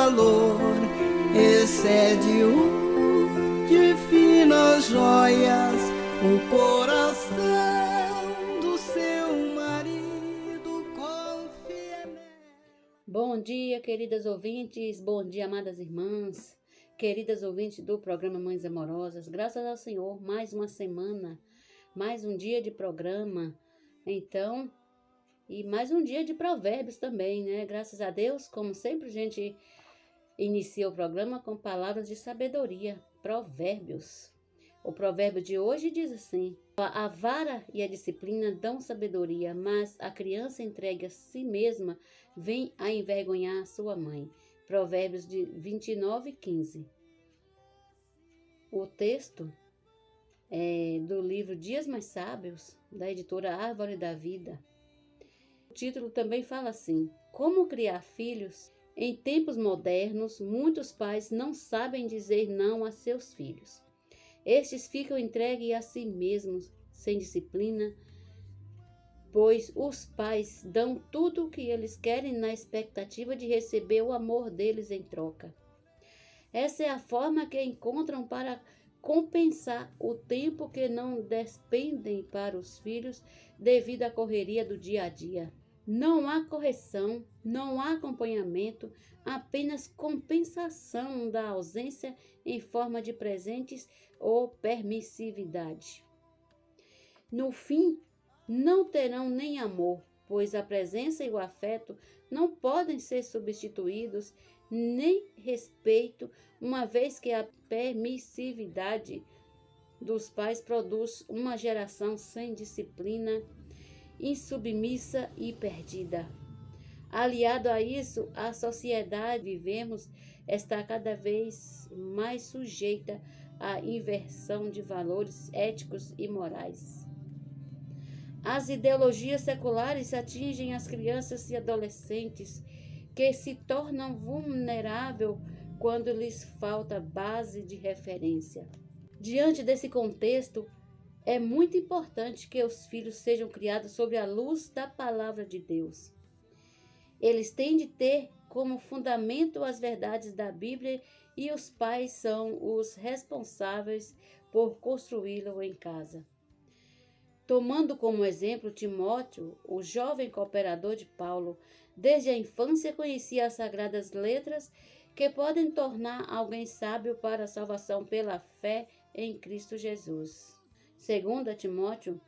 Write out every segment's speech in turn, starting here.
valor excede o de finas joias, o coração do seu marido confia nela. Bom dia, queridas ouvintes, bom dia, amadas irmãs, queridas ouvintes do programa Mães Amorosas. Graças ao Senhor, mais uma semana, mais um dia de programa, então, e mais um dia de provérbios também, né? Graças a Deus, como sempre a gente inicia o programa com palavras de sabedoria, provérbios. O provérbio de hoje diz assim: a vara e a disciplina dão sabedoria, mas a criança entregue a si mesma vem a envergonhar a sua mãe. Provérbios de 29:15. O texto é do livro Dias Mais Sábios, da editora Árvore da Vida. O título também fala assim: como criar filhos? Em tempos modernos, muitos pais não sabem dizer não a seus filhos. Estes ficam entregues a si mesmos, sem disciplina, pois os pais dão tudo o que eles querem na expectativa de receber o amor deles em troca. Essa é a forma que encontram para compensar o tempo que não despendem para os filhos devido à correria do dia a dia. Não há correção, não há acompanhamento, apenas compensação da ausência em forma de presentes ou permissividade. No fim, não terão nem amor, pois a presença e o afeto não podem ser substituídos, nem respeito, uma vez que a permissividade dos pais produz uma geração sem disciplina, insubmissa e perdida. Aliado a isso, a sociedade que vivemos está cada vez mais sujeita à inversão de valores éticos e morais. As ideologias seculares atingem as crianças e adolescentes, que se tornam vulneráveis quando lhes falta base de referência. Diante desse contexto, é muito importante que os filhos sejam criados sob a luz da palavra de Deus. Eles têm de ter como fundamento as verdades da Bíblia e os pais são os responsáveis por construí-lo em casa. Tomando como exemplo Timóteo, o jovem cooperador de Paulo, desde a infância conhecia as sagradas letras que podem tornar alguém sábio para a salvação pela fé em Cristo Jesus. 2 Timóteo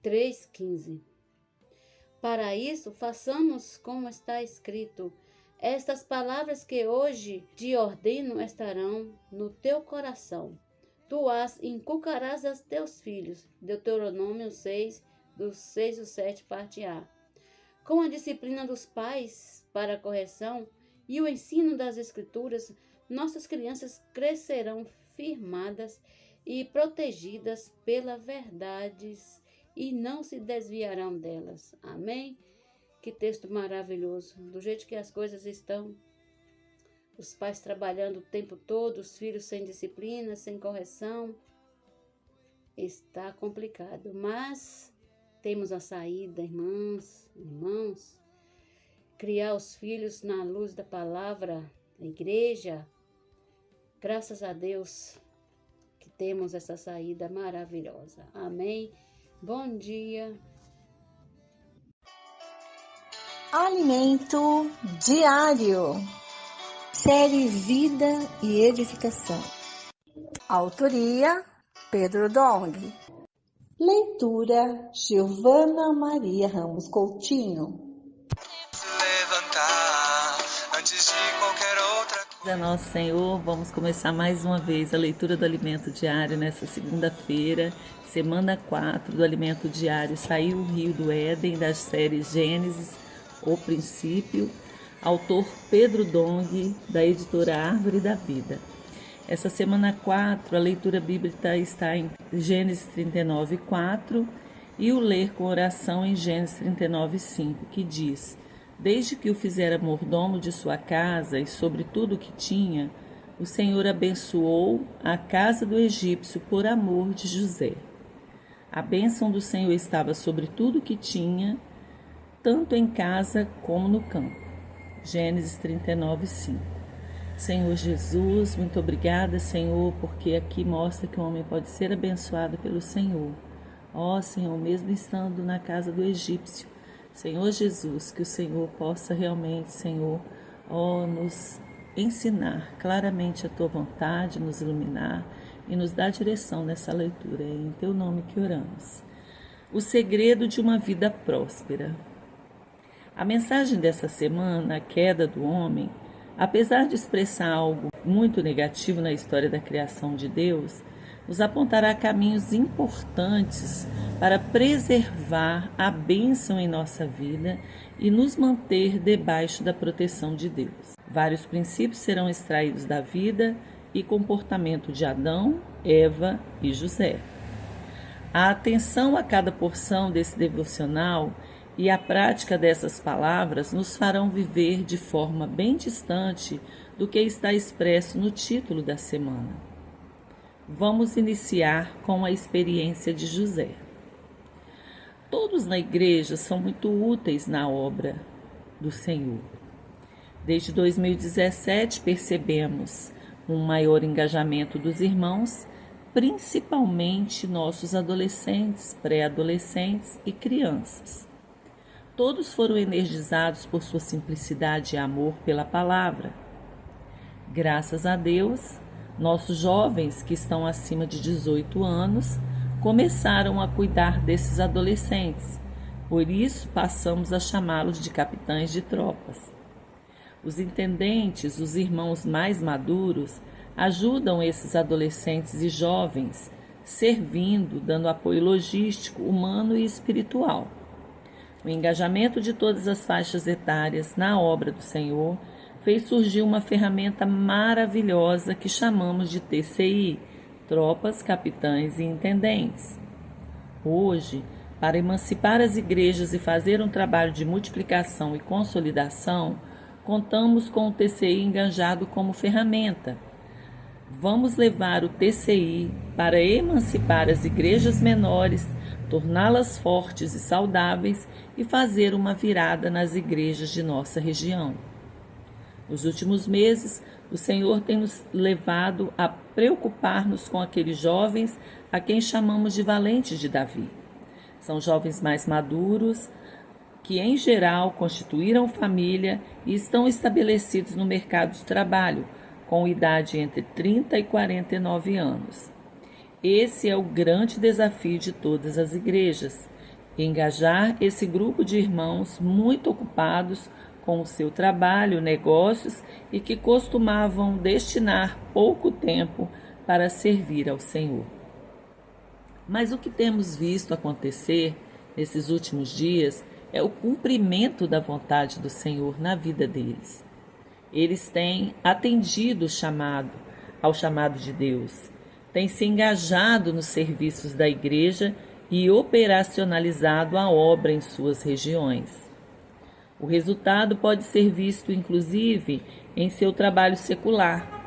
3,15. Para isso, façamos como está escrito: estas palavras que hoje te ordeno estarão no teu coração. Tu as inculcarás aos teus filhos. Deuteronômio 6, do 6 ao 7, parte A. Com a disciplina dos pais para a correção e o ensino das Escrituras, nossas crianças crescerão firmadas e protegidas pelas verdades e não se desviarão delas. Amém? Que texto maravilhoso. Do jeito que as coisas estão, os pais trabalhando o tempo todo, os filhos sem disciplina, sem correção, está complicado. Mas temos a saída, irmãos. Criar os filhos na luz da palavra, da igreja. Graças a Deus que temos essa saída maravilhosa. Amém? Bom dia. Alimento diário. Série Vida e Edificação. Autoria: Pedro Dong. Leitura: Giovana Maria Ramos Coutinho. Levantar antes de qualquer outra coisa. Nosso Senhor, vamos começar mais uma vez a leitura do Alimento Diário nessa segunda-feira, semana 4 do Alimento Diário. Saiu o Rio do Éden, das séries Gênesis, O Princípio, autor Pedro Dong, da editora Árvore da Vida. Essa semana 4, a leitura bíblica está em Gênesis 39:4 e o ler com oração em Gênesis 39:5, que diz: desde que o fizera mordomo de sua casa e sobre tudo o que tinha, o Senhor abençoou a casa do egípcio por amor de José. A bênção do Senhor estava sobre tudo o que tinha, tanto em casa como no campo. Gênesis 39:5. Senhor Jesus, muito obrigada, Senhor, porque aqui mostra que o homem pode ser abençoado pelo Senhor. Ó Senhor, mesmo estando na casa do egípcio, Senhor Jesus, que o Senhor possa realmente, Senhor, nos ensinar claramente a Tua vontade, nos iluminar e nos dar direção nessa leitura. É em Teu nome que oramos. O segredo de uma vida próspera. A mensagem dessa semana, a queda do homem, apesar de expressar algo muito negativo na história da criação de Deus, nos apontará caminhos importantes para preservar a bênção em nossa vida e nos manter debaixo da proteção de Deus. Vários princípios serão extraídos da vida e comportamento de Adão, Eva e José. A atenção a cada porção desse devocional e a prática dessas palavras nos farão viver de forma bem distante do que está expresso no título da semana. Vamos iniciar com a experiência de José. Todos na igreja são muito úteis na obra do Senhor. Desde 2017 percebemos um maior engajamento dos irmãos, principalmente nossos adolescentes, pré-adolescentes e crianças. Todos foram energizados por sua simplicidade e amor pela palavra. Graças a Deus, nossos jovens que estão acima de 18 anos começaram a cuidar desses adolescentes. Por isso, passamos a chamá-los de capitães de tropas. Os intendentes, os irmãos mais maduros, ajudam esses adolescentes e jovens, servindo, dando apoio logístico, humano e espiritual. O engajamento de todas as faixas etárias na obra do Senhor fez surgir uma ferramenta maravilhosa que chamamos de TCI, Tropas, Capitães e Intendentes. Hoje, para emancipar as igrejas e fazer um trabalho de multiplicação e consolidação, contamos com o TCI engajado como ferramenta. Vamos levar o TCI para emancipar as igrejas menores, torná-las fortes e saudáveis e fazer uma virada nas igrejas de nossa região. Nos últimos meses, o Senhor tem nos levado a preocupar-nos com aqueles jovens a quem chamamos de valentes de Davi. São jovens mais maduros, que em geral constituíram família e estão estabelecidos no mercado de trabalho, com idade entre 30 e 49 anos. Esse é o grande desafio de todas as igrejas, engajar esse grupo de irmãos muito ocupados com o seu trabalho, negócios e que costumavam destinar pouco tempo para servir ao Senhor. Mas o que temos visto acontecer nesses últimos dias é o cumprimento da vontade do Senhor na vida deles. Eles têm atendido ao chamado de Deus, têm se engajado nos serviços da igreja e operacionalizado a obra em suas regiões. O resultado pode ser visto, inclusive, em seu trabalho secular.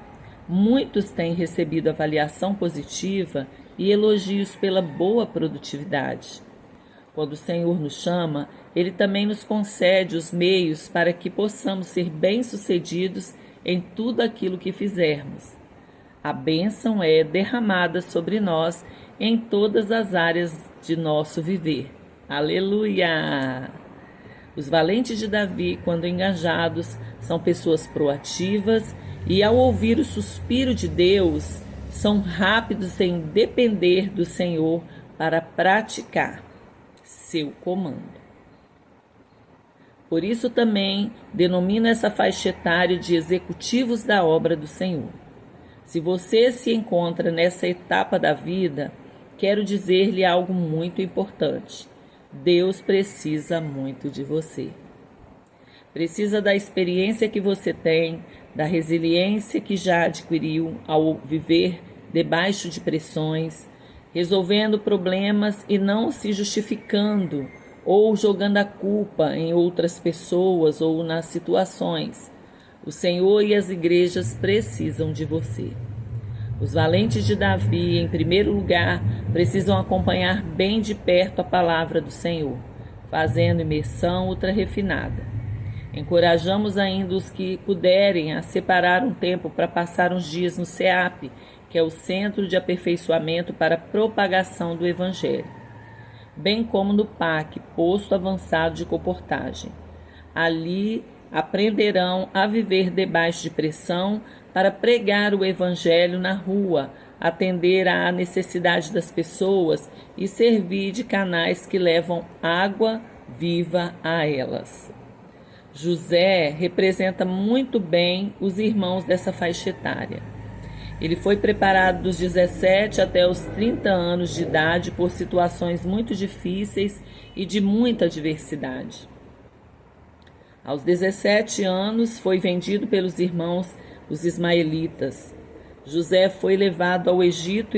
Muitos têm recebido avaliação positiva e elogios pela boa produtividade. Quando o Senhor nos chama, Ele também nos concede os meios para que possamos ser bem-sucedidos em tudo aquilo que fizermos. A bênção é derramada sobre nós em todas as áreas de nosso viver. Aleluia! Os valentes de Davi, quando engajados, são pessoas proativas e, ao ouvir o suspiro de Deus, são rápidos em depender do Senhor para praticar seu comando. Por isso também denomino essa faixa etária de executivos da obra do Senhor. Se você se encontra nessa etapa da vida, quero dizer-lhe algo muito importante. Deus precisa muito de você. Precisa da experiência que você tem, da resiliência que já adquiriu ao viver debaixo de pressões, resolvendo problemas e não se justificando ou jogando a culpa em outras pessoas ou nas situações. O Senhor e as igrejas precisam de você. Os valentes de Davi, em primeiro lugar, precisam acompanhar bem de perto a palavra do Senhor, fazendo imersão ultra refinada. Encorajamos ainda os que puderem a separar um tempo para passar uns dias no CEAP, que é o Centro de Aperfeiçoamento para a Propagação do Evangelho, bem como no PAC, Posto Avançado de Comportagem. Ali aprenderão a viver debaixo de pressão para pregar o Evangelho na rua, atender à necessidade das pessoas e servir de canais que levam água viva a elas. José representa muito bem os irmãos dessa faixa etária. Ele foi preparado dos 17 até os 30 anos de idade por situações muito difíceis e de muita adversidade. Aos 17 anos foi vendido pelos irmãos os ismaelitas. José foi levado ao Egito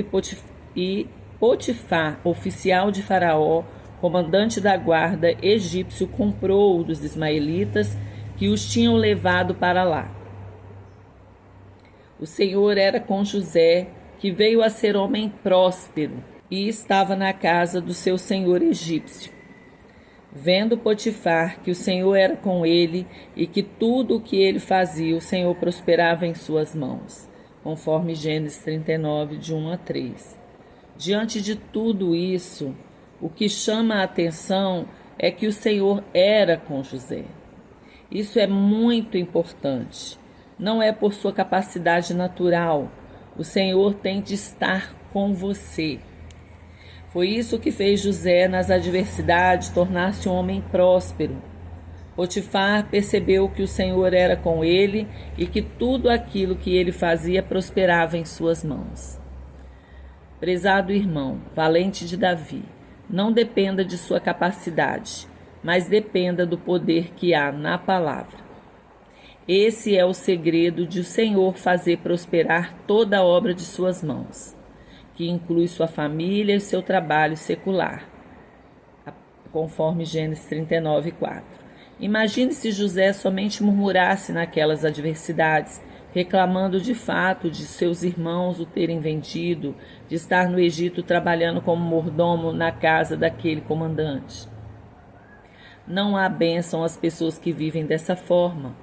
e Potifar, oficial de Faraó, comandante da guarda egípcio, comprou-o dos ismaelitas que os tinham levado para lá. O Senhor era com José, que veio a ser homem próspero e estava na casa do seu senhor egípcio. Vendo Potifar que o Senhor era com ele e que tudo o que ele fazia, o Senhor prosperava em suas mãos, conforme Gênesis 39, de 1 a 3. Diante de tudo isso, o que chama a atenção é que o Senhor era com José. Isso é muito importante. Não é por sua capacidade natural. O Senhor tem de estar com você. Foi isso que fez José, nas adversidades, tornar-se um homem próspero. Potifar percebeu que o Senhor era com ele e que tudo aquilo que ele fazia prosperava em suas mãos. Prezado irmão, valente de Davi, não dependa de sua capacidade, mas dependa do poder que há na palavra. Esse é o segredo de o Senhor fazer prosperar toda a obra de suas mãos, que inclui sua família e seu trabalho secular, conforme Gênesis 39, 4. Imagine se José somente murmurasse naquelas adversidades, reclamando de fato de seus irmãos o terem vendido, de estar no Egito trabalhando como mordomo na casa daquele comandante. Não há bênção às pessoas que vivem dessa forma.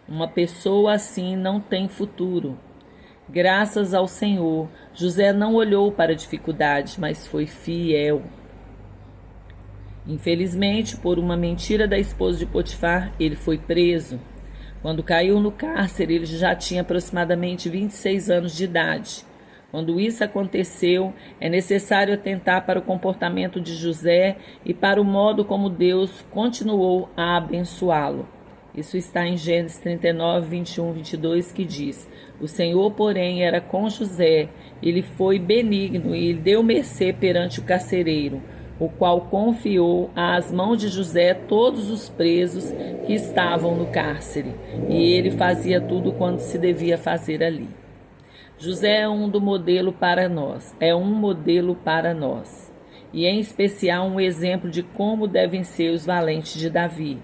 Uma pessoa assim não tem futuro. Graças ao Senhor, José não olhou para a dificuldade, mas foi fiel. Infelizmente, por uma mentira da esposa de Potifar, ele foi preso. Quando caiu no cárcere, ele já tinha aproximadamente 26 anos de idade. Quando isso aconteceu, é necessário atentar para o comportamento de José e para o modo como Deus continuou a abençoá-lo. Isso está em Gênesis 39, 21, 22, que diz: O Senhor, porém, era com José, ele foi benigno e lhe deu mercê perante o carcereiro, o qual confiou às mãos de José todos os presos que estavam no cárcere, e ele fazia tudo quanto se devia fazer ali. José é um modelo para nós, e em especial um exemplo de como devem ser os valentes de Davi,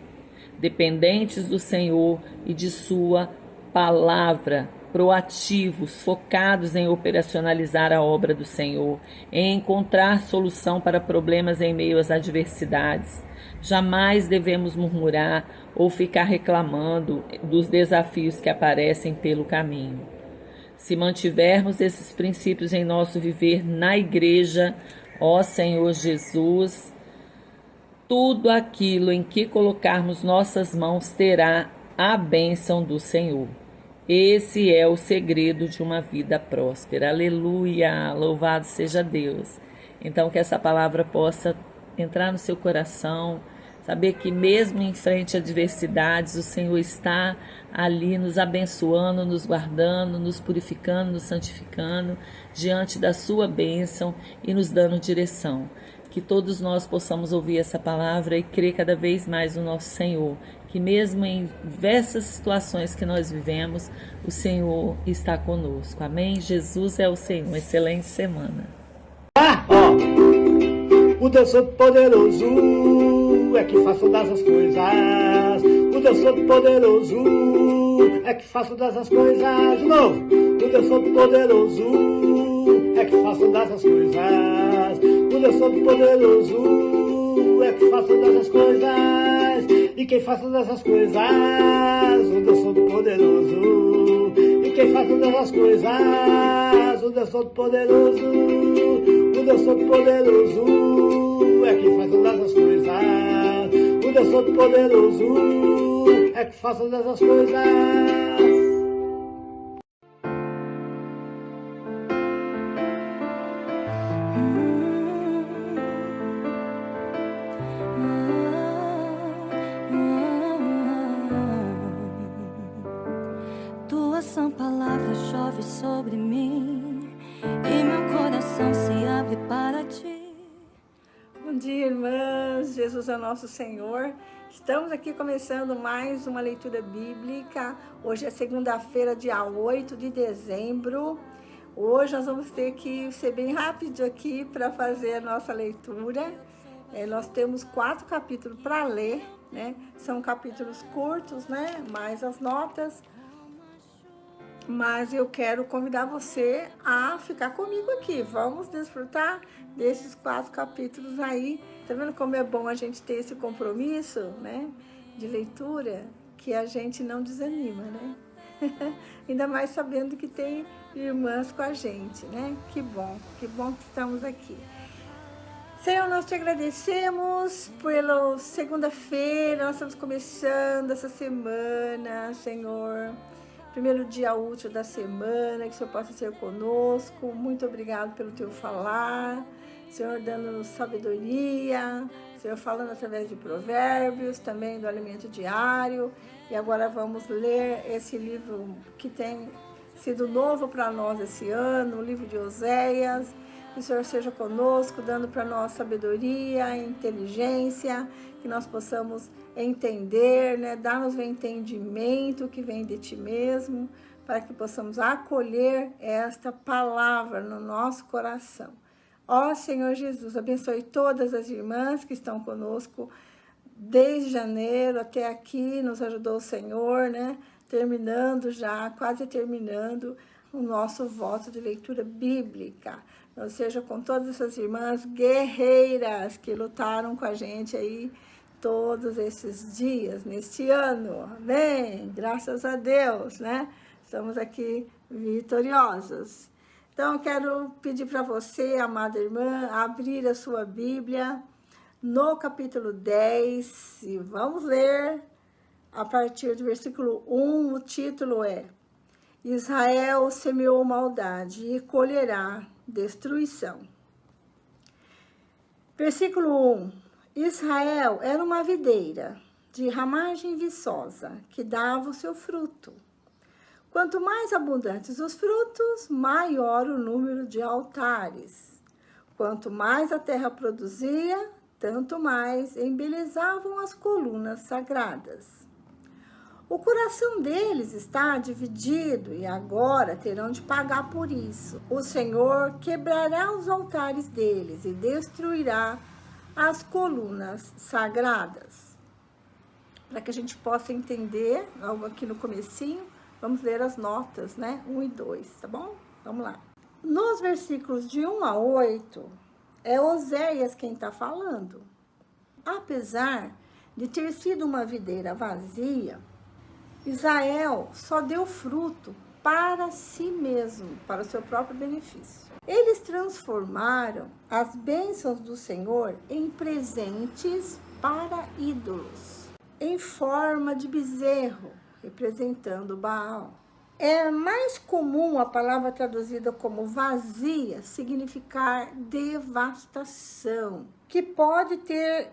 dependentes do Senhor e de sua palavra, proativos, focados em operacionalizar a obra do Senhor, em encontrar solução para problemas em meio às adversidades. Jamais devemos murmurar ou ficar reclamando dos desafios que aparecem pelo caminho. Se mantivermos esses princípios em nosso viver na igreja, ó Senhor Jesus, tudo aquilo em que colocarmos nossas mãos terá a bênção do Senhor. Esse é o segredo de uma vida próspera. Aleluia! Louvado seja Deus. Então, que essa palavra possa entrar no seu coração, saber que mesmo em frente a adversidades, o Senhor está ali nos abençoando, nos guardando, nos purificando, nos santificando, diante da sua bênção e nos dando direção. Que todos nós possamos ouvir essa palavra e crer cada vez mais no nosso Senhor, que mesmo em diversas situações que nós vivemos, o Senhor está conosco. Amém? Jesus é o Senhor. Uma excelente semana. O Deus Todo-Poderoso é que faz todas as coisas. O Deus Todo-Poderoso é que faz todas as coisas. De novo. O Deus Todo-Poderoso é que faz todas as coisas. O Deus Todo-Poderoso é que faz todas as coisas. E quem faz todas essas coisas, o Deus Todo-Poderoso. E quem faz todas essas coisas, o Deus Todo-Poderoso. O Deus Todo-Poderoso é quem faz todas as coisas. O Deus Todo-Poderoso é que faz todas as coisas. Tua sã palavra chove sobre mim e meu coração se abre para ti. Bom dia, irmãs. Jesus é nosso Senhor. Estamos aqui começando mais uma leitura bíblica. Hoje é segunda-feira, dia 8 de dezembro. Hoje nós vamos ter que ser bem rápido aqui para fazer a nossa leitura. Nós temos 4 capítulos para ler, né? São capítulos curtos, né? Mais as notas. Mas eu quero convidar você a ficar comigo aqui. Vamos desfrutar desses 4 capítulos aí. Tá vendo como é bom a gente ter esse compromisso, né, de leitura, que a gente não desanima, né? Ainda mais sabendo que tem irmãs com a gente, né? Que bom que estamos aqui. Senhor, nós te agradecemos pela segunda-feira. Nós estamos começando essa semana, Senhor. Primeiro dia útil da semana, que o Senhor possa ser conosco. Muito obrigado pelo teu falar, Senhor, dando sabedoria, Senhor, falando através de provérbios, também do alimento diário. E agora vamos ler esse livro que tem sido novo para nós esse ano, o livro de Oséias. Que o Senhor seja conosco, dando para nós sabedoria, inteligência, que nós possamos entender, né? Dar-nos o entendimento que vem de Ti mesmo, para que possamos acolher esta palavra no nosso coração. Ó Senhor Jesus, abençoe todas as irmãs que estão conosco desde janeiro até aqui, nos ajudou o Senhor, né? Terminando já, quase terminando o nosso voto de leitura bíblica. Ou seja, com todas essas irmãs guerreiras que lutaram com a gente aí todos esses dias, neste ano. Amém? Graças a Deus, né? Estamos aqui vitoriosos. Então, eu quero pedir para você, amada irmã, abrir a sua Bíblia no capítulo 10 e vamos ler a partir do versículo 1. O título é: Israel semeou maldade e colherá destruição. Versículo 1. Israel era uma videira de ramagem viçosa que dava o seu fruto. Quanto mais abundantes os frutos, maior o número de altares. Quanto mais a terra produzia, tanto mais embelezavam as colunas sagradas. O coração deles está dividido e agora terão de pagar por isso. O Senhor quebrará os altares deles e destruirá as colunas sagradas. Para que a gente possa entender, algo aqui no comecinho, vamos ler as notas, né? 1 e 2, tá bom? Vamos lá. Nos versículos de 1 a 8, é Oséias quem está falando. Apesar de ter sido uma videira vazia, Israel só deu fruto para si mesmo, para o seu próprio benefício. Eles transformaram as bênçãos do Senhor em presentes para ídolos, em forma de bezerro, representando Baal. É mais comum a palavra traduzida como vazia significar devastação, que pode ter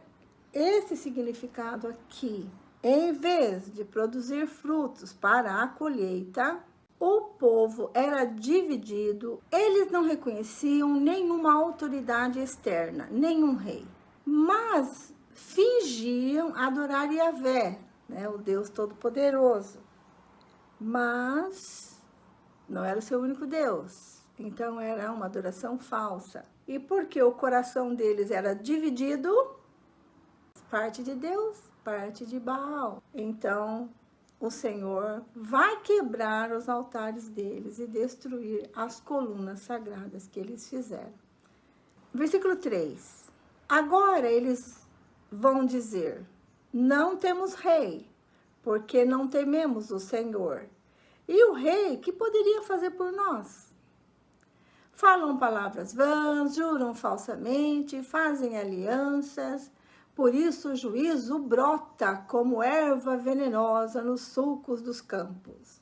esse significado aqui. Em vez de produzir frutos para a colheita, o povo era dividido. Eles não reconheciam nenhuma autoridade externa, nenhum rei, mas fingiam adorar Yahvé, né, o Deus Todo-Poderoso. Mas não era o seu único Deus, então era uma adoração falsa. E porque o coração deles era dividido, parte de Deus, parte de Baal. Então, o Senhor vai quebrar os altares deles e destruir as colunas sagradas que eles fizeram. Versículo 3. Agora eles vão dizer: não temos rei, porque não tememos o Senhor. E o rei, que poderia fazer por nós? Falam palavras vãs, juram falsamente, fazem alianças. Por isso o juízo brota como erva venenosa nos sulcos dos campos.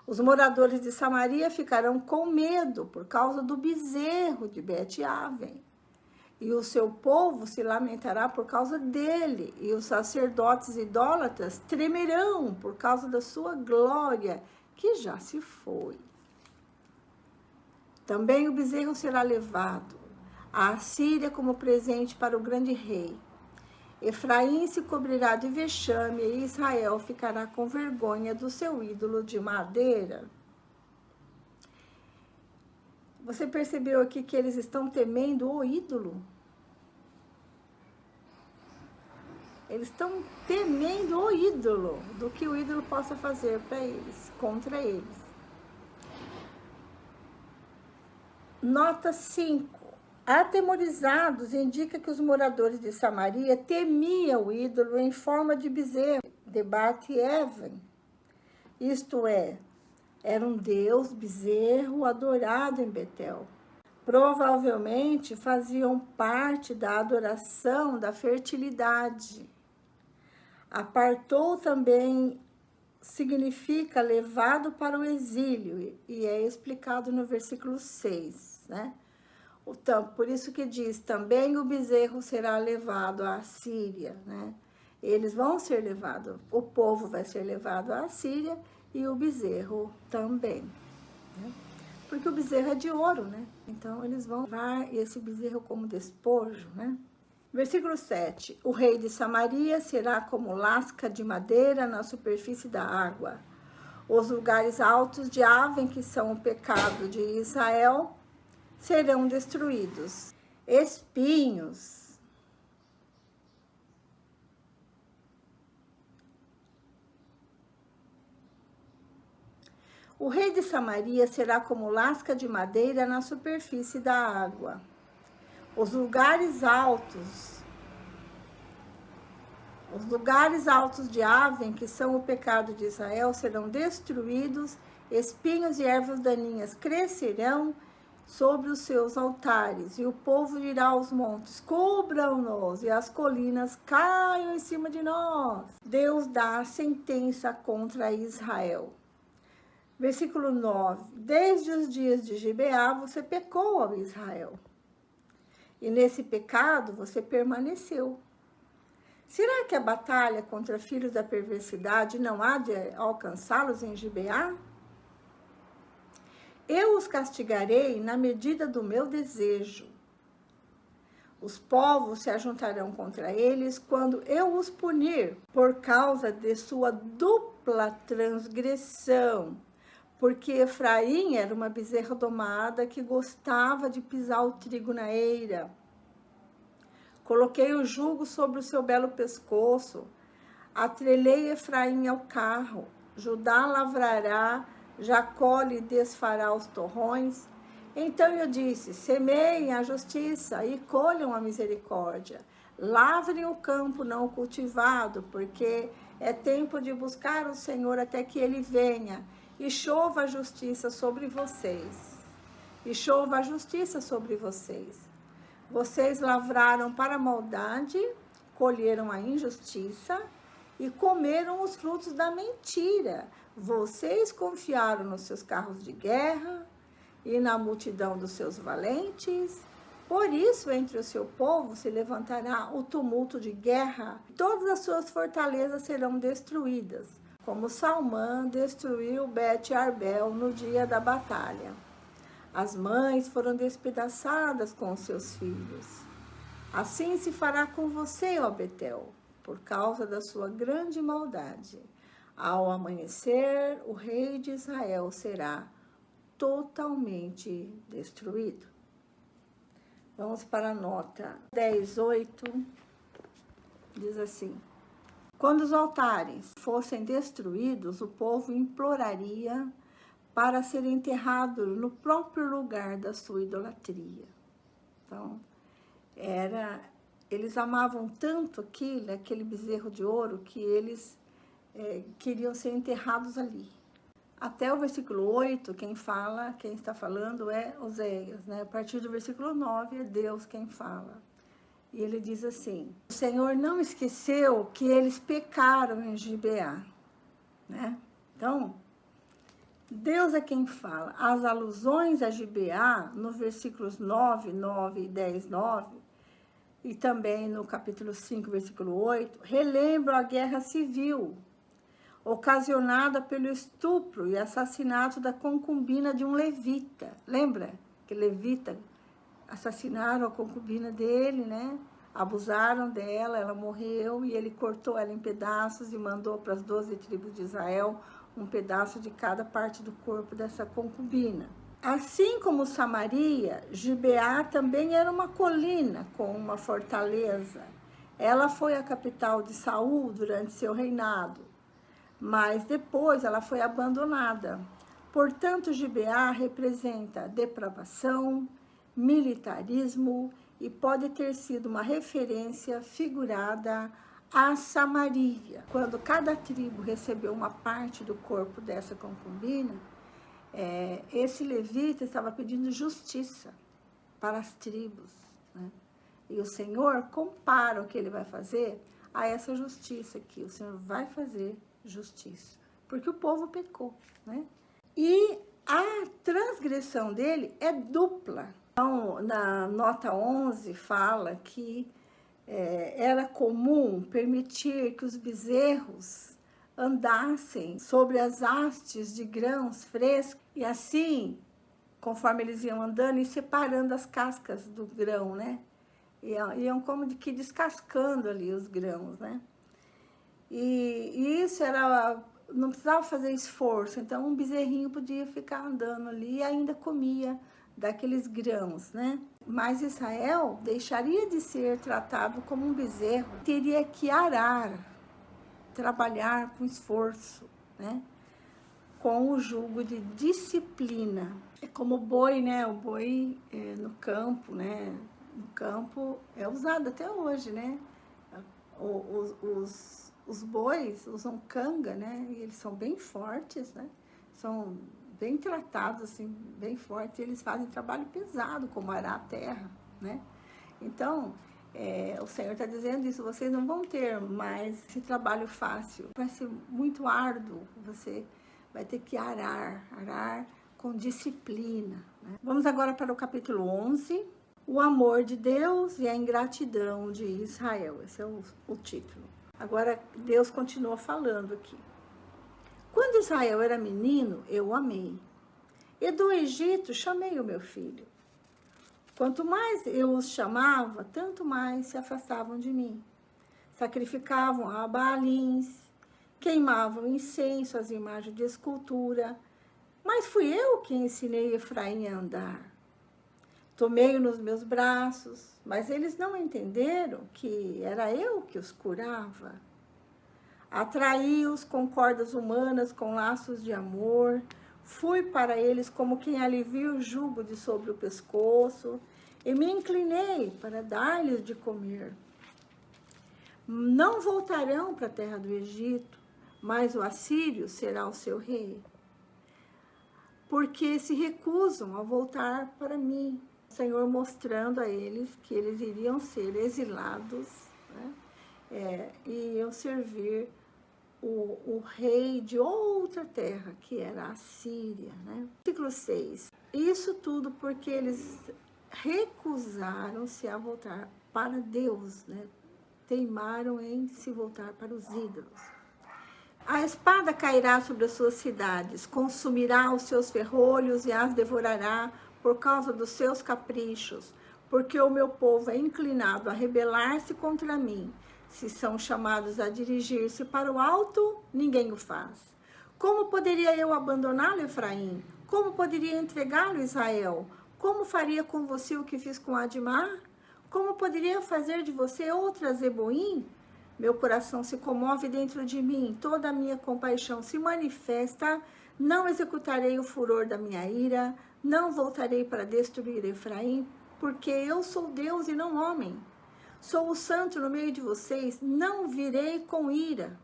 Os moradores de Samaria ficarão com medo por causa do bezerro de Bet-Aven. E o seu povo se lamentará por causa dele, e os sacerdotes idólatras tremerão por causa da sua glória, que já se foi. Também o bezerro será levado à Assíria como presente para o grande rei. Efraim se cobrirá de vexame e Israel ficará com vergonha do seu ídolo de madeira. Você percebeu aqui que eles estão temendo o ídolo? Eles estão temendo o ídolo, do que o ídolo possa fazer para eles, contra eles. Nota 5. Atemorizados indica que os moradores de Samaria temiam o ídolo em forma de bezerro, de Bet-Aven. Isto é, era um deus bezerro adorado em Betel. Provavelmente faziam parte da adoração da fertilidade. Apartou também significa levado para o exílio, e é explicado no versículo 6, né? Então, por isso que diz, também o bezerro será levado à Síria, né? Eles vão ser levados, o povo vai ser levado à Síria e o bezerro também, né? Porque o bezerro é de ouro, né? Então, eles vão levar esse bezerro como despojo, né? Versículo 7. O rei de Samaria será como lasca de madeira na superfície da água. Os lugares altos de Aven, que são o pecado de Israel, serão destruídos. Espinhos. O rei de Samaria será como lasca de madeira na superfície da água. Os lugares altos de Aven, que são o pecado de Israel, serão destruídos, espinhos e ervas daninhas crescerão sobre os seus altares, e o povo dirá aos montes, cubram-nos, e as colinas caiam em cima de nós. Deus dá a sentença contra Israel. Versículo 9. Desde os dias de Gibeá, você pecou ao Israel. E nesse pecado você permaneceu. Será que a batalha contra filhos da perversidade não há de alcançá-los em Gibeá? Eu os castigarei na medida do meu desejo. Os povos se ajuntarão contra eles quando eu os punir por causa de sua dupla transgressão. Porque Efraim era uma bezerra domada que gostava de pisar o trigo na eira. Coloquei o jugo sobre o seu belo pescoço, atrelei Efraim ao carro, Judá lavrará, Jacó lhe desfará os torrões. Então eu disse, semeiem a justiça e colham a misericórdia. Lavrem o campo não cultivado, porque é tempo de buscar o Senhor até que ele venha. E chova a justiça sobre vocês. E chova a justiça sobre vocês. Vocês lavraram para a maldade, colheram a injustiça e comeram os frutos da mentira. Vocês confiaram nos seus carros de guerra e na multidão dos seus valentes. Por isso, entre o seu povo se levantará o tumulto de guerra. Todas as suas fortalezas serão destruídas, como Salmã destruiu Bet-Arbel no dia da batalha. As mães foram despedaçadas com os seus filhos. Assim se fará com você, ó Betel, por causa da sua grande maldade. Ao amanhecer, o rei de Israel será totalmente destruído. Vamos para a nota 10:8. Diz assim: quando os altares fossem destruídos, o povo imploraria para ser enterrado no próprio lugar da sua idolatria. Então, era eles amavam tanto aquele bezerro de ouro, que eles queriam ser enterrados ali. Até o versículo 8, quem está falando é Oséias, né? A partir do versículo 9 é Deus quem fala. E ele diz assim: o Senhor não esqueceu que eles pecaram em Gibeá, né? Então, Deus é quem fala. As alusões a Gibeá, nos versículos 9, 9 e 10, 9, e também no capítulo 5, versículo 8, relembram a guerra civil, ocasionada pelo estupro e assassinato da concubina de um levita. Lembra que levita assassinaram a concubina dele, né? Abusaram dela, ela morreu e ele cortou ela em pedaços e mandou para as 12 tribos de Israel um pedaço de cada parte do corpo dessa concubina. Assim como Samaria, Gibeá também era uma colina com uma fortaleza. Ela foi a capital de Saul durante seu reinado, mas depois ela foi abandonada. Portanto, Gibeá representa depravação, militarismo e pode ter sido uma referência figurada a Samaria. Quando cada tribo recebeu uma parte do corpo dessa concubina, esse levita estava pedindo justiça para as tribos, né? E o Senhor compara o que ele vai fazer a essa justiça aqui. O Senhor vai fazer justiça, porque o povo pecou, né? E a transgressão dele é dupla. Então, na nota 11 fala que era comum permitir que os bezerros andassem sobre as hastes de grãos frescos e assim, conforme eles iam andando e separando as cascas do grão, né? Iam como de que descascando ali os grãos, né? E isso não precisava fazer esforço, então um bezerrinho podia ficar andando ali e ainda comia daqueles grãos, né? Mas Israel deixaria de ser tratado como um bezerro, teria que arar, trabalhar com esforço, né? Com o jugo de disciplina. É como o boi, né? O boi no campo, né? No campo é usado até hoje, né? Os bois usam canga, né? E eles são bem fortes, né? São bem tratados, assim, bem fortes. Eles fazem trabalho pesado, como arar a terra, né? Então, o Senhor está dizendo isso. Vocês não vão ter mais esse trabalho fácil. Vai ser muito árduo. Você vai ter que arar com disciplina, né? Vamos agora para o capítulo 11. O amor de Deus e a ingratidão de Israel. Esse é o título. Agora, Deus continua falando aqui. Quando Israel era menino, eu o amei. E do Egito chamei o meu filho. Quanto mais eu os chamava, tanto mais se afastavam de mim. Sacrificavam a Baalins, queimavam incenso às imagens de escultura. Mas fui eu que ensinei Efraim a andar. Tomei-o nos meus braços, mas eles não entenderam que era eu que os curava. Atraí-os com cordas humanas, com laços de amor. Fui para eles como quem alivia o jugo de sobre o pescoço e me inclinei para dar-lhes de comer. Não voltarão para a terra do Egito, mas o assírio será o seu rei, porque se recusam a voltar para mim. O Senhor mostrando a eles que eles iriam ser exilados, né? E iam servir o rei de outra terra, que era a Síria, né? Versículo 6. Isso tudo porque eles recusaram-se a voltar para Deus, né? Teimaram em se voltar para os ídolos. A espada cairá sobre as suas cidades, consumirá os seus ferrolhos e as devorará por causa dos seus caprichos, porque o meu povo é inclinado a rebelar-se contra mim. Se são chamados a dirigir-se para o alto, ninguém o faz. Como poderia eu abandoná-lo, Efraim? Como poderia entregá-lo, Israel? Como faria com você o que fiz com Admar? Como poderia fazer de você outra Zeboim? Meu coração se comove dentro de mim, toda a minha compaixão se manifesta. Não executarei o furor da minha ira, não voltarei para destruir Efraim, porque eu sou Deus e não homem. Sou o santo no meio de vocês, não virei com ira.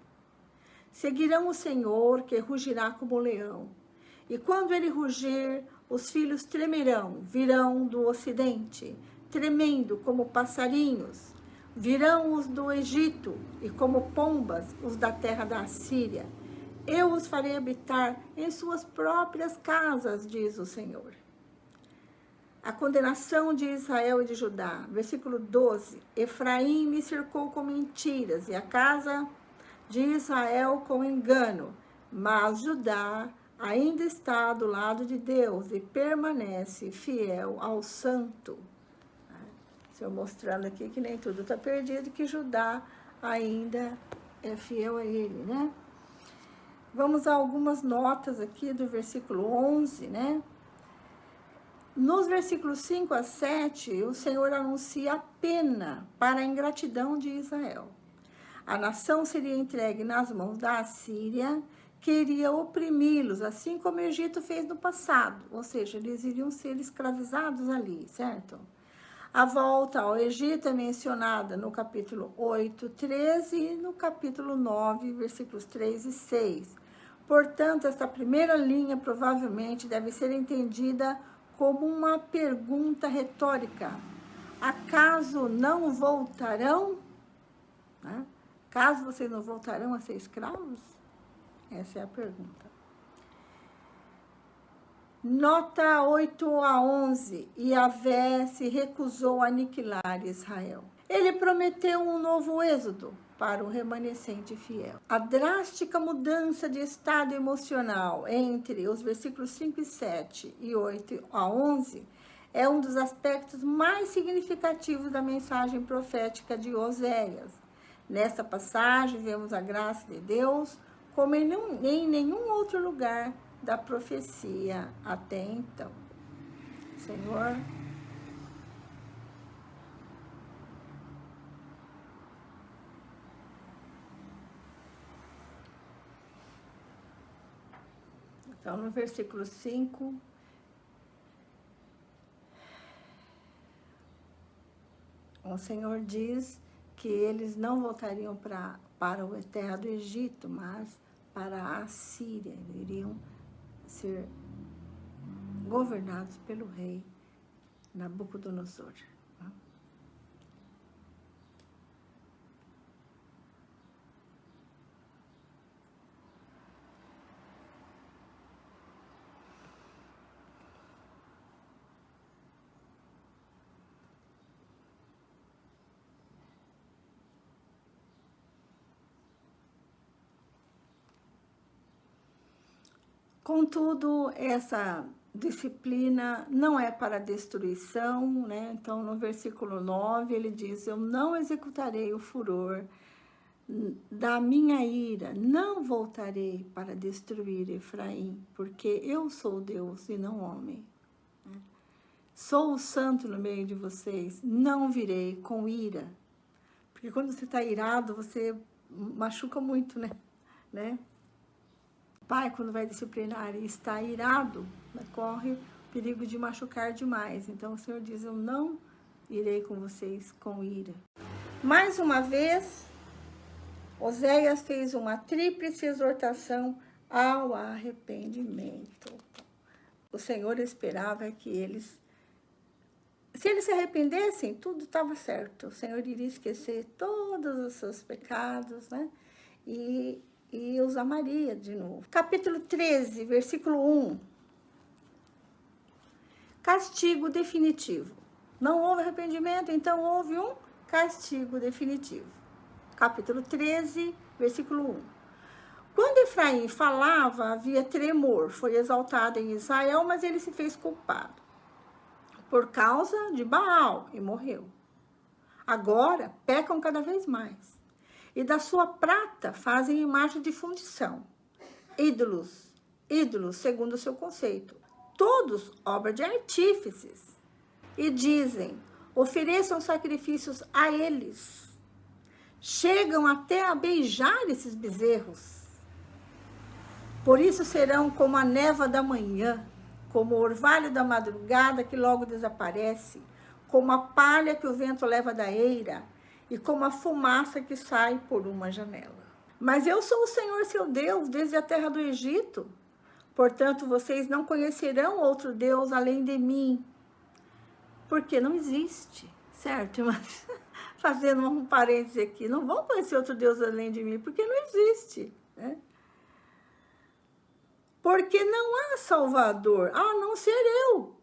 Seguirão o Senhor, que rugirá como leão. E quando ele rugir, os filhos tremerão, virão do ocidente, tremendo como passarinhos. Virão os do Egito, e como pombas, os da terra da Assíria. Eu os farei habitar em suas próprias casas, diz o Senhor. A condenação de Israel e de Judá. Versículo 12. Efraim me cercou com mentiras, e a casa de Israel com engano. Mas Judá ainda está do lado de Deus e permanece fiel ao santo. Estou mostrando aqui que nem tudo está perdido, que Judá ainda é fiel a ele, né? Vamos a algumas notas aqui do versículo 11, né? Nos versículos 5 a 7, o Senhor anuncia a pena para a ingratidão de Israel. A nação seria entregue nas mãos da Assíria, que iria oprimi-los, assim como o Egito fez no passado. Ou seja, eles iriam ser escravizados ali, certo? A volta ao Egito é mencionada no capítulo 8, 13 e no capítulo 9, versículos 3 e 6. Portanto, esta primeira linha provavelmente deve ser entendida como uma pergunta retórica. Acaso não voltarão? Né? Caso vocês não voltarão a ser escravos? Essa é a pergunta. Nota 8 a 11. Yahvé se recusou a aniquilar Israel. Ele prometeu um novo êxodo para o remanescente fiel. A drástica mudança de estado emocional entre os versículos 5 e 7 e 8 a 11 é um dos aspectos mais significativos da mensagem profética de Oséias. Nesta passagem, vemos a graça de Deus como em nenhum outro lugar da profecia até então. Senhor, então no versículo 5, o Senhor diz que eles não voltariam para a terra do Egito, mas para a Assíria. Eles iriam ser governados pelo rei Nabucodonosor. Contudo, essa disciplina não é para destruição, né? Então, no versículo 9, ele diz: eu não executarei o furor da minha ira, não voltarei para destruir Efraim, porque eu sou Deus e não homem. Sou o santo no meio de vocês, não virei com ira. Porque quando você está irado, você machuca muito, né? Pai, quando vai disciplinar e está irado, corre o perigo de machucar demais. Então, o Senhor diz: eu não irei com vocês com ira. Mais uma vez, Oséias fez uma tríplice exortação ao arrependimento. O Senhor esperava que eles, se eles se arrependessem, tudo estava certo. O Senhor iria esquecer todos os seus pecados, né? E os amaria de novo. Capítulo 13, versículo 1. Castigo definitivo. Não houve arrependimento, então houve um castigo definitivo. Capítulo 13, versículo 1. Quando Efraim falava, havia tremor. Foi exaltado em Israel, mas ele se fez culpado por causa de Baal e morreu. Agora pecam cada vez mais. E da sua prata fazem imagem de fundição. Ídolos segundo o seu conceito. Todos obra de artífices. E dizem: ofereçam sacrifícios a eles. Chegam até a beijar esses bezerros. Por isso serão como a névoa da manhã, como o orvalho da madrugada que logo desaparece, como a palha que o vento leva da eira. e como a fumaça que sai por uma janela. Mas eu sou o Senhor seu Deus, desde a terra do Egito. Portanto, vocês não conhecerão outro Deus além de mim, porque não existe, certo? Mas fazendo um parênteses aqui, não vão conhecer outro Deus além de mim, porque não existe, né? Porque não há Salvador, a não ser eu.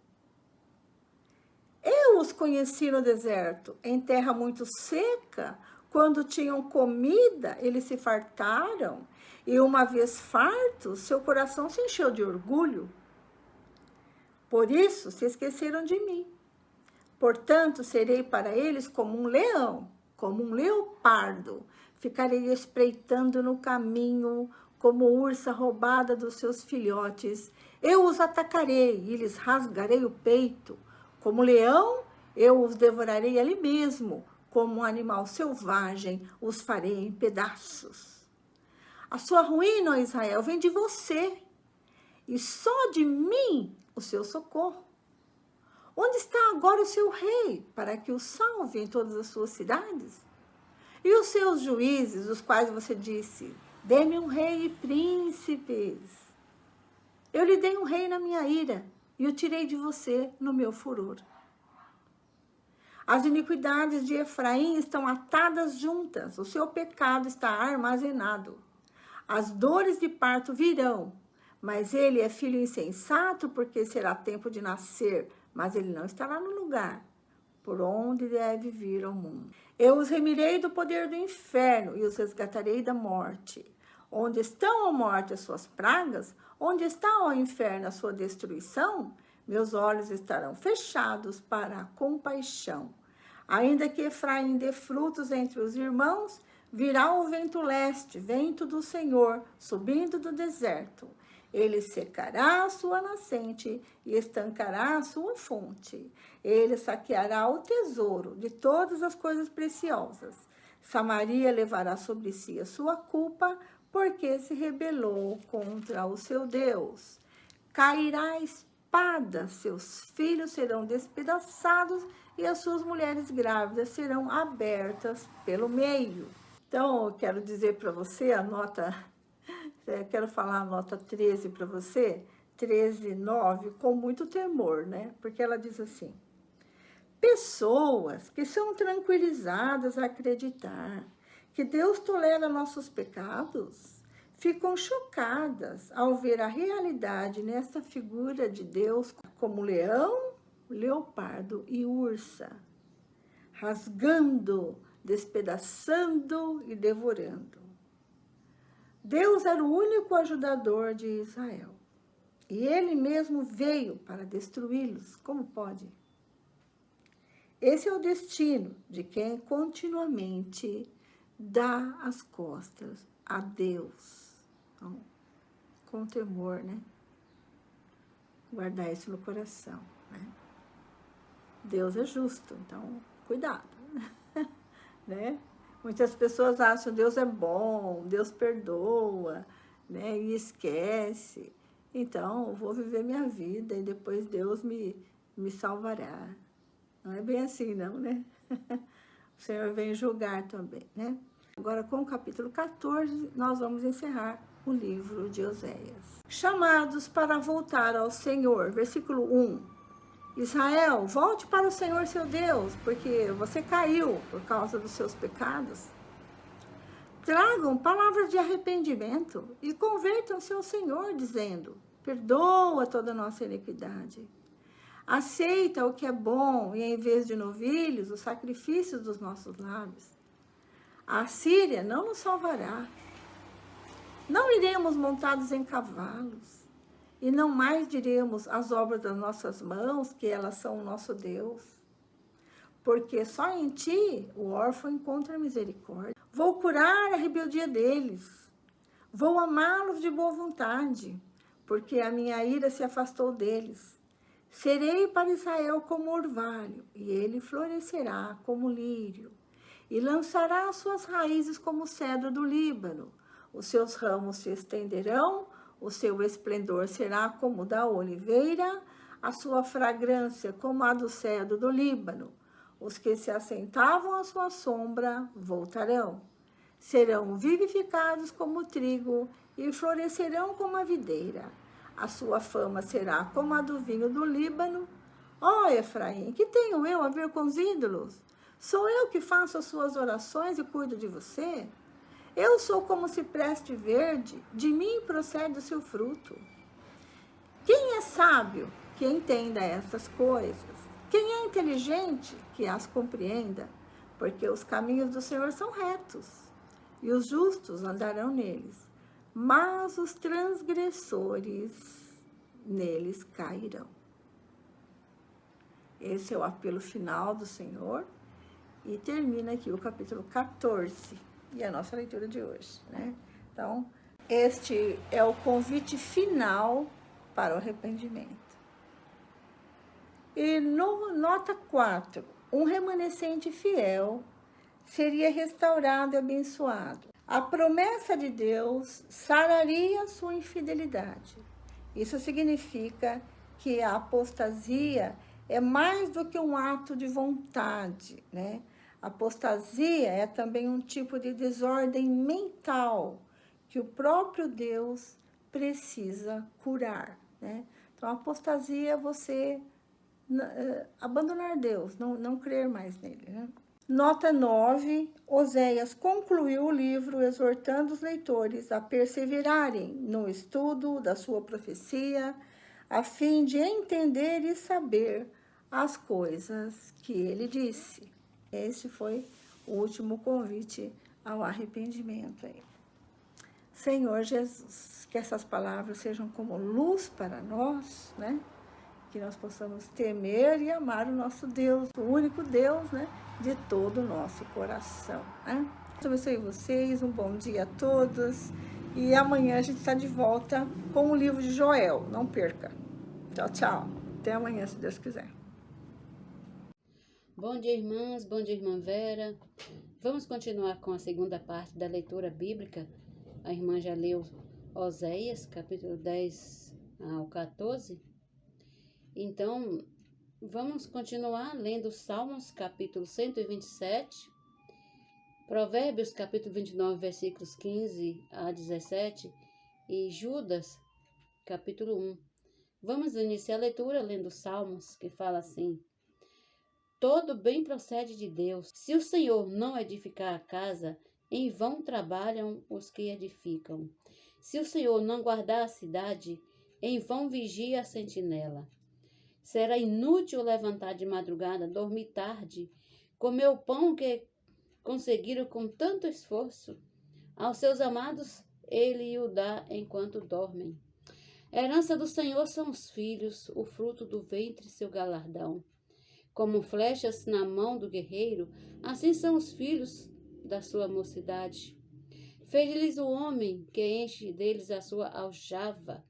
Eu os conheci no deserto, em terra muito seca. Quando tinham comida, eles se fartaram. E uma vez fartos, seu coração se encheu de orgulho. Por isso, se esqueceram de mim. Portanto, serei para eles como um leão, como um leopardo. Ficarei espreitando no caminho, como ursa roubada dos seus filhotes. Eu os atacarei e lhes rasgarei o peito. Como leão, eu os devorarei ali mesmo. Como um animal selvagem, os farei em pedaços. A sua ruína, ó Israel, vem de você. E só de mim o seu socorro. Onde está agora o seu rei, para que o salve em todas as suas cidades? E os seus juízes, os quais você disse, dê-me um rei e príncipes. Eu lhe dei um rei na minha ira, e o tirei de você no meu furor. As iniquidades de Efraim estão atadas juntas, o seu pecado está armazenado. As dores de parto virão, mas ele é filho insensato, porque será tempo de nascer, mas ele não estará no lugar por onde deve vir ao mundo. Eu os remirei do poder do inferno e os resgatarei da morte. Onde estão, ó morte, as suas pragas? Onde está, ó inferno, a sua destruição? Meus olhos estarão fechados para a compaixão. Ainda que Efraim dê frutos entre os irmãos, virá o vento leste, vento do Senhor, subindo do deserto. Ele secará a sua nascente e estancará a sua fonte. Ele saqueará o tesouro de todas as coisas preciosas. Samaria levará sobre si a sua culpa, porque se rebelou contra o seu Deus. Cairá a espada, seus filhos serão despedaçados e as suas mulheres grávidas serão abertas pelo meio. Então, eu quero dizer para você, quero falar a nota 13 para você, 13:9, com muito temor, né? Porque ela diz assim: pessoas que são tranquilizadas a acreditar que Deus tolera nossos pecados, ficam chocadas ao ver a realidade nessa figura de Deus como leão, leopardo e ursa, rasgando, despedaçando e devorando. Deus era o único ajudador de Israel. E ele mesmo veio para destruí-los. Como pode? Esse é o destino de quem continuamente dá as costas a Deus. Então, com temor, né? Guardar isso no coração, né? Deus é justo, então cuidado, né? Muitas pessoas acham que Deus é bom, Deus perdoa, né? E esquece. Então, eu vou viver minha vida e depois Deus me salvará. Não é bem assim, não, né? O Senhor vem julgar também, né? Agora, com o capítulo 14, nós vamos encerrar o livro de Oséias. Chamados para voltar ao Senhor, versículo 1. Israel, volte para o Senhor seu Deus, porque você caiu por causa dos seus pecados. Tragam palavras de arrependimento e convertam-se ao Senhor, dizendo: perdoa toda a nossa iniquidade. Aceita o que é bom e, em vez de novilhos, os sacrifícios dos nossos lábios. A Assíria não nos salvará. Não iremos montados em cavalos. E não mais diremos as obras das nossas mãos, que elas são o nosso Deus. Porque só em ti o órfão encontra misericórdia. Vou curar a rebeldia deles. Vou amá-los de boa vontade, porque a minha ira se afastou deles. Serei para Israel como orvalho, e ele florescerá como lírio. E lançará as suas raízes como o cedro do Líbano. Os seus ramos se estenderão, o seu esplendor será como o da oliveira, a sua fragrância como a do cedro do Líbano. Os que se assentavam à sua sombra voltarão. Serão vivificados como o trigo e florescerão como a videira. A sua fama será como a do vinho do Líbano. Ó Efraim, que tenho eu a ver com os ídolos? Sou eu que faço as suas orações e cuido de você? Eu sou como cipreste verde, de mim procede o seu fruto. Quem é sábio que entenda essas coisas? Quem é inteligente que as compreenda? Porque os caminhos do Senhor são retos, e os justos andarão neles, mas os transgressores neles cairão. Esse é o apelo final do Senhor, e termina aqui o capítulo 14, e a nossa leitura de hoje, né? Então, este é o convite final para o arrependimento. E no nota 4, um remanescente fiel seria restaurado e abençoado. A promessa de Deus sararia a sua infidelidade. Isso significa que a apostasia é mais do que um ato de vontade, né? A apostasia é também um tipo de desordem mental que o próprio Deus precisa curar, né? Então, a apostasia é você abandonar Deus, não crer mais nele, né? Nota 9, Oséias concluiu o livro exortando os leitores a perseverarem no estudo da sua profecia, a fim de entender e saber as coisas que ele disse. Esse foi o último convite ao arrependimento aí. Senhor Jesus, que essas palavras sejam como luz para nós, né? Que nós possamos temer e amar o nosso Deus, o único Deus, né? De todo o nosso coração, né? Deus abençoe vocês, um bom dia a todos. E amanhã a gente está de volta com o livro de Joel. Não perca. Tchau, tchau. Até amanhã, se Deus quiser. Bom dia, irmãs. Bom dia, irmã Vera. Vamos continuar com a segunda parte da leitura bíblica. A irmã já leu Oséias, capítulo 10 ao 14. Então, vamos continuar lendo Salmos, capítulo 127, Provérbios, capítulo 29, versículos 15 a 17 e Judas, capítulo 1. Vamos iniciar a leitura lendo Salmos, que fala assim: Todo bem procede de Deus. Se o Senhor não edificar a casa, em vão trabalham os que edificam. Se o Senhor não guardar a cidade, em vão vigia a sentinela. Será inútil levantar de madrugada, dormir tarde, comer o pão que conseguiram com tanto esforço. Aos seus amados ele o dá enquanto dormem. A herança do Senhor são os filhos, o fruto do ventre seu galardão. Como flechas na mão do guerreiro, assim são os filhos da sua mocidade. Feliz o homem que enche deles a sua aljava.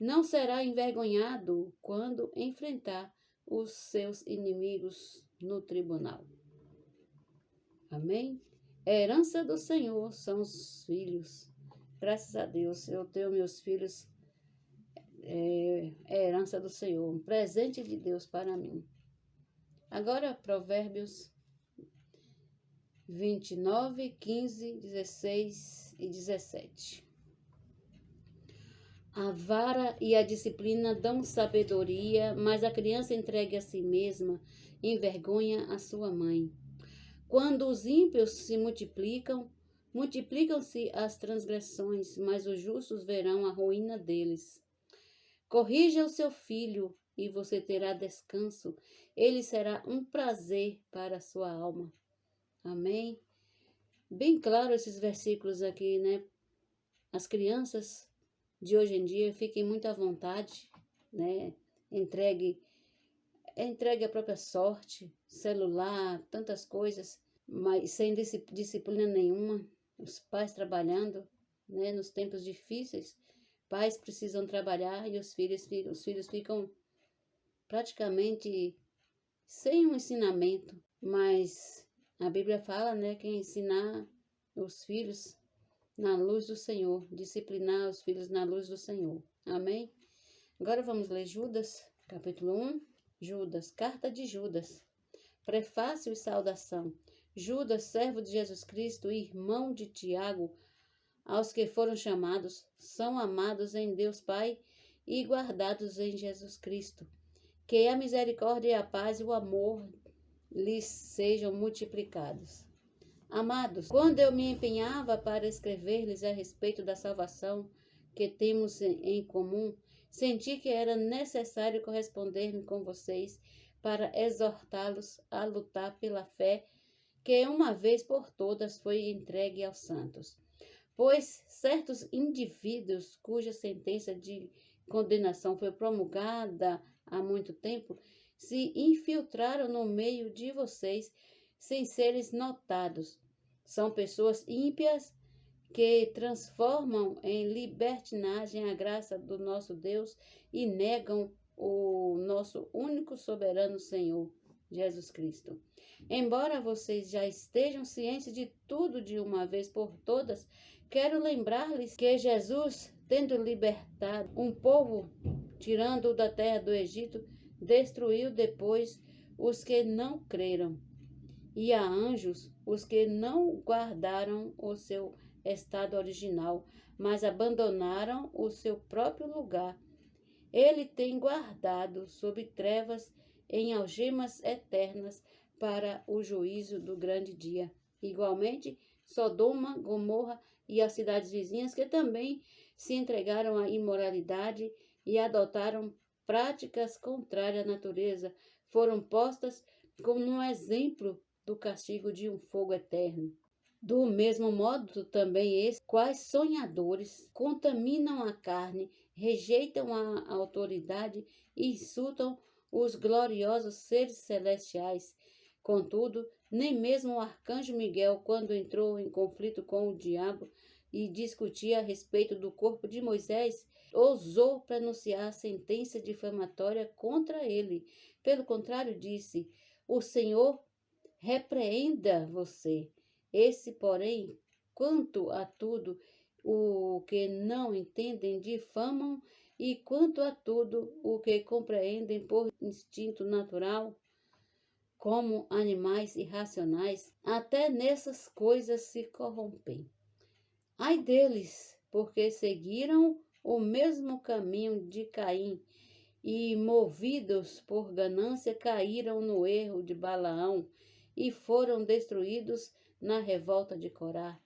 Não será envergonhado quando enfrentar os seus inimigos no tribunal. Amém? A herança do Senhor são os filhos. Graças a Deus, eu tenho meus filhos, é a herança do Senhor, um presente de Deus para mim. Agora, Provérbios 29, 15, 16 e 17. A vara e a disciplina dão sabedoria, mas a criança entregue a si mesma envergonha a sua mãe. Quando os ímpios se multiplicam, multiplicam-se as transgressões, mas os justos verão a ruína deles. Corrija o seu filho e você terá descanso. Ele será um prazer para a sua alma. Amém? Bem claro esses versículos aqui, né? As crianças de hoje em dia fiquem muito à vontade, né? Entregue a própria sorte, celular, tantas coisas, mas sem disciplina nenhuma. Os pais trabalhando, né? Nos tempos difíceis, pais precisam trabalhar e os filhos ficam praticamente sem um ensinamento, mas a Bíblia fala, né, que ensinar os filhos na luz do Senhor, disciplinar os filhos na luz do Senhor. Amém? Agora vamos ler Judas, capítulo 1. Judas, carta de Judas. Prefácio e saudação. Judas, servo de Jesus Cristo e irmão de Tiago, aos que foram chamados, são amados em Deus Pai e guardados em Jesus Cristo. Que a misericórdia, a paz e o amor lhes sejam multiplicados. Amados, quando eu me empenhava para escrever-lhes a respeito da salvação que temos em comum, senti que era necessário corresponder-me com vocês para exortá-los a lutar pela fé que uma vez por todas foi entregue aos santos. Pois certos indivíduos cuja sentença de condenação foi promulgada há muito tempo se infiltraram no meio de vocês sem serem notados. São pessoas ímpias que transformam em libertinagem a graça do nosso Deus e negam o nosso único soberano Senhor, Jesus Cristo. Embora vocês já estejam cientes de tudo de uma vez por todas, quero lembrar-lhes que Jesus, tendo libertado um povo, tirando-o da terra do Egito, destruiu depois os que não creram, e a anjos os que não guardaram o seu estado original, mas abandonaram o seu próprio lugar. Ele tem guardado sob trevas em algemas eternas para o juízo do grande dia. Igualmente, Sodoma, Gomorra e as cidades vizinhas, que também se entregaram à imoralidade e adotaram práticas contrárias à natureza, foram postas como um exemplo do castigo de um fogo eterno. Do mesmo modo, também esses, quais sonhadores, contaminam a carne, rejeitam a autoridade e insultam os gloriosos seres celestiais. Contudo, nem mesmo o arcanjo Miguel, quando entrou em conflito com o diabo e discutia a respeito do corpo de Moisés, ousou pronunciar sentença difamatória contra ele. Pelo contrário, disse: o Senhor repreenda você. Esse, porém, quanto a tudo o que não entendem, difamam, e quanto a tudo o que compreendem por instinto natural, como animais irracionais, até nessas coisas se corrompem. Ai deles, porque seguiram o mesmo caminho de Caim, e, movidos por ganância, caíram no erro de Balaão e foram destruídos na revolta de Corá.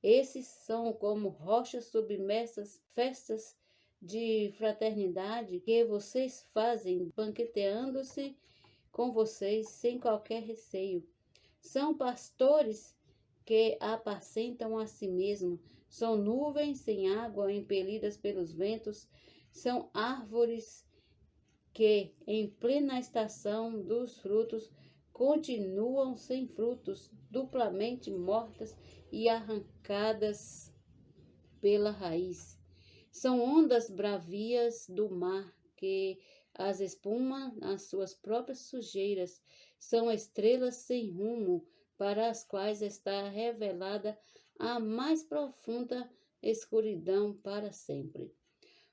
Esses são como rochas submersas, festas de fraternidade que vocês fazem, banqueteando-se com vocês sem qualquer receio. São pastores que apacentam a si mesmos, são nuvens sem água impelidas pelos ventos, são árvores que, em plena estação dos frutos, continuam sem frutos, duplamente mortas e arrancadas pela raiz. São ondas bravias do mar que as espuma nas suas próprias sujeiras. São estrelas sem rumo, para as quais está revelada a mais profunda escuridão para sempre.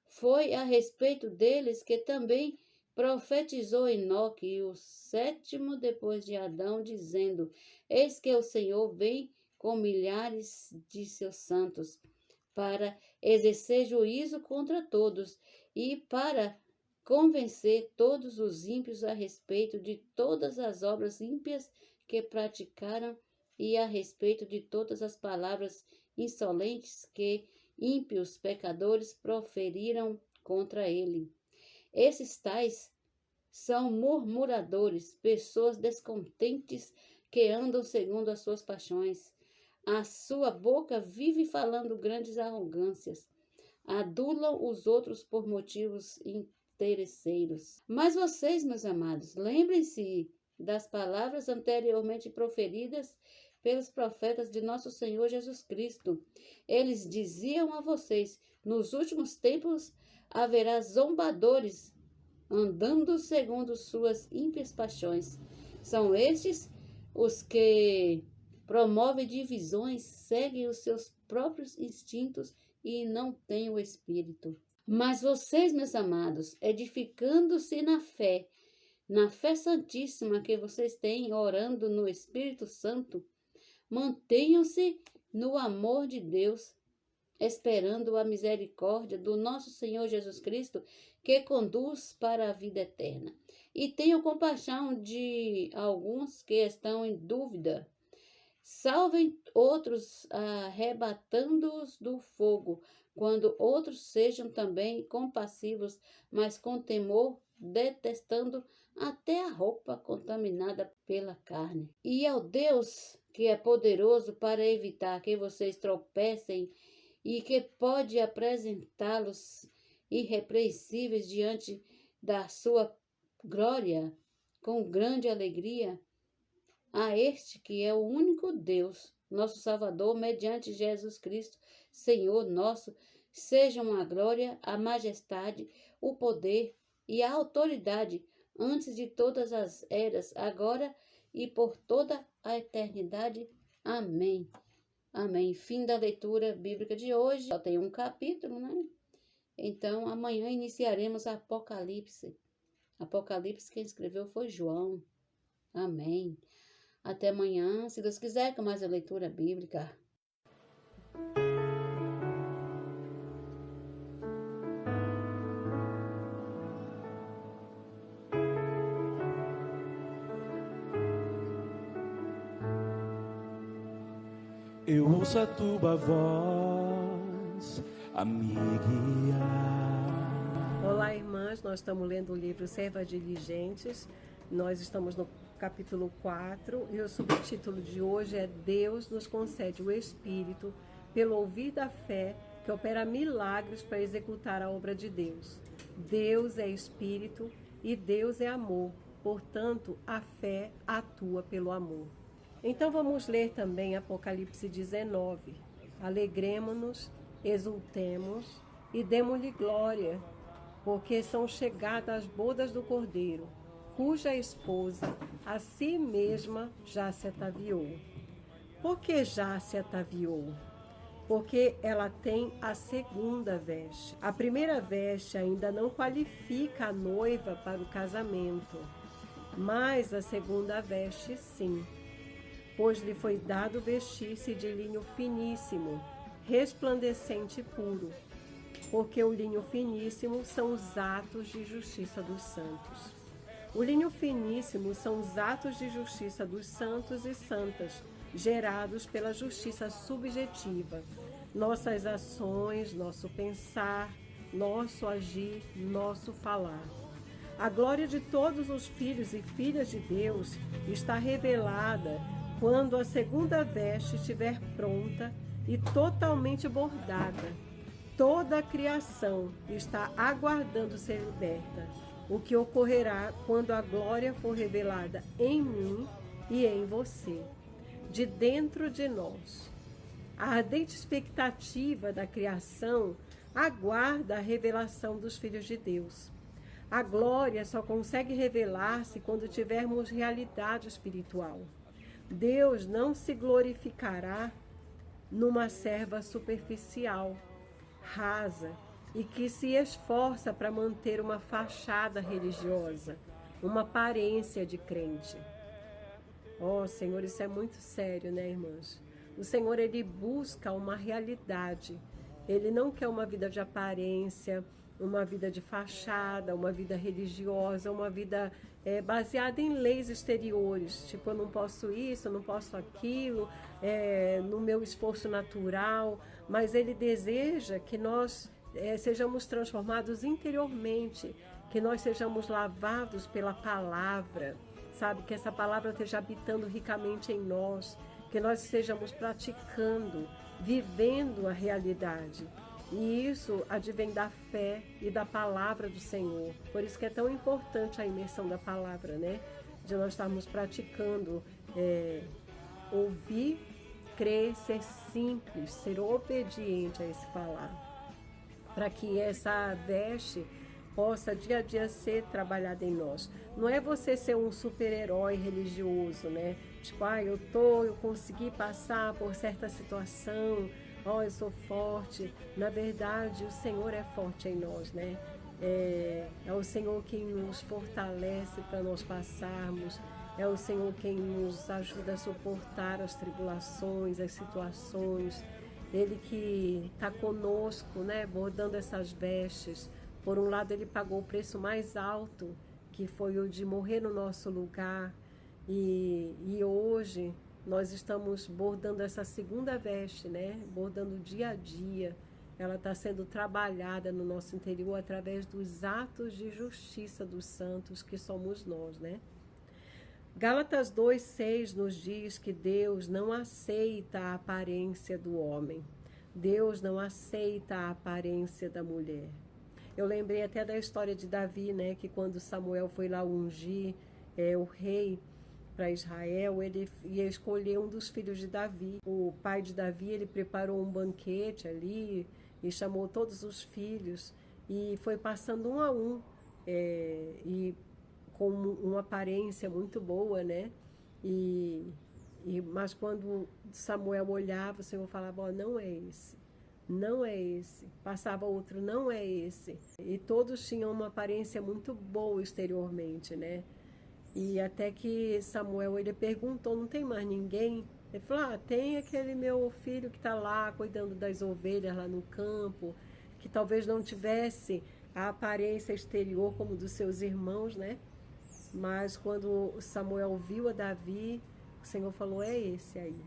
Foi a respeito deles que também profetizou Enoque, o sétimo depois de Adão, dizendo: eis que o Senhor vem com milhares de seus santos, para exercer juízo contra todos e para convencer todos os ímpios a respeito de todas as obras ímpias que praticaram e a respeito de todas as palavras insolentes que ímpios pecadores proferiram contra ele. Esses tais são murmuradores, pessoas descontentes que andam segundo as suas paixões. A sua boca vive falando grandes arrogâncias. Adulam os outros por motivos interesseiros. Mas vocês, meus amados, lembrem-se das palavras anteriormente proferidas pelos profetas de nosso Senhor Jesus Cristo. Eles diziam a vocês: nos últimos tempos haverá zombadores, andando segundo suas ímpias paixões. São estes os que promovem divisões, seguem os seus próprios instintos e não têm o Espírito. Mas vocês, meus amados, edificando-se na fé, na fé santíssima que vocês têm, orando no Espírito Santo, mantenham-se no amor de Deus, esperando a misericórdia do nosso Senhor Jesus Cristo, que conduz para a vida eterna. E tenham compaixão de alguns que estão em dúvida. Salvem outros, arrebatando-os do fogo, quando outros sejam também compassivos, mas com temor, detestando até a roupa contaminada pela carne. E ao Deus que é poderoso para evitar que vocês tropecem e que pode apresentá-los irrepreensíveis diante da sua glória com grande alegria, a este que é o único Deus, nosso Salvador, mediante Jesus Cristo, Senhor nosso, sejam a glória, a majestade, o poder e a autoridade antes de todas as eras, agora e por toda a eternidade. Amém. Amém. Fim da leitura bíblica de hoje. Só tem um capítulo, né? Então, amanhã iniciaremos Apocalipse. Apocalipse, quem escreveu foi João. Amém. Até amanhã, se Deus quiser, com mais a leitura bíblica. Eu ouço a tua voz a me guiar. Olá, irmãs, nós estamos lendo o livro Servas Diligentes. Nós estamos no capítulo 4 e o subtítulo de hoje é Deus nos concede o Espírito pelo ouvir da fé que opera milagres para executar a obra de Deus. Deus é Espírito e Deus é amor, portanto, a fé atua pelo amor. Então vamos ler também Apocalipse 19. Alegremo-nos, exultemos e demo-lhe glória, porque são chegadas as bodas do Cordeiro, cuja esposa a si mesma já se ataviou. Por que já se ataviou? Porque ela tem a segunda veste. A primeira veste ainda não qualifica a noiva para o casamento, mas a segunda veste sim. Pois lhe foi dado vestir-se de linho finíssimo, resplandecente e puro, porque o linho finíssimo são os atos de justiça dos santos. O linho finíssimo são os atos de justiça dos santos e santas, gerados pela justiça subjetiva, nossas ações, nosso pensar, nosso agir, nosso falar. A glória de todos os filhos e filhas de Deus está revelada quando a segunda veste estiver pronta e totalmente bordada. Toda a criação está aguardando ser liberta, o que ocorrerá quando a glória for revelada em mim e em você, de dentro de nós. A ardente expectativa da criação aguarda a revelação dos filhos de Deus. A glória só consegue revelar-se quando tivermos realidade espiritual. Deus não se glorificará numa serva superficial, rasa e que se esforça para manter uma fachada religiosa, uma aparência de crente. Oh, Senhor, isso é muito sério, né, irmãs? O Senhor, Ele busca uma realidade. Ele não quer uma vida de aparência, uma vida de fachada, uma vida religiosa, uma vida baseada em leis exteriores, tipo, eu não posso isso, eu não posso aquilo, no meu esforço natural, mas Ele deseja que nós sejamos transformados interiormente, que nós sejamos lavados pela palavra, sabe, que essa palavra esteja habitando ricamente em nós, que nós estejamos praticando, vivendo a realidade. E isso advém da fé e da palavra do Senhor. Por isso que é tão importante a imersão da palavra, né? De nós estarmos praticando, ouvir, crer, ser simples, ser obediente a esse falar. Para que essa veste possa dia a dia ser trabalhada em nós. Não é você ser um super-herói religioso, né? Tipo, eu consegui passar por certa situação, eu sou forte. Na verdade, o Senhor é forte em nós, né? É o Senhor quem nos fortalece para nós passarmos. É o Senhor quem nos ajuda a suportar as tribulações, as situações. Ele que está conosco, né, bordando essas vestes. Por um lado, Ele pagou o preço mais alto, que foi o de morrer no nosso lugar. E hoje nós estamos bordando essa segunda veste, né, bordando dia a dia. Ela está sendo trabalhada no nosso interior através dos atos de justiça dos santos, que somos nós, né? Gálatas 2:6 nos diz que Deus não aceita a aparência do homem. Deus não aceita a aparência da mulher. Eu lembrei até da história de Davi, né? Que quando Samuel foi lá ungir o rei para Israel, ele ia escolher um dos filhos de Davi. O pai de Davi, ele preparou um banquete ali e chamou todos os filhos e foi passando um a um, e com uma aparência muito boa, né? Mas quando Samuel olhava, o Senhor falava, oh, não é esse, não é esse. Passava outro, não é esse. E todos tinham uma aparência muito boa exteriormente, né? E até que Samuel, ele perguntou, não tem mais ninguém? Ele falou, tem aquele meu filho que está lá cuidando das ovelhas lá no campo, que talvez não tivesse a aparência exterior como dos seus irmãos, né? Mas quando Samuel viu a Davi, o Senhor falou, é esse aí.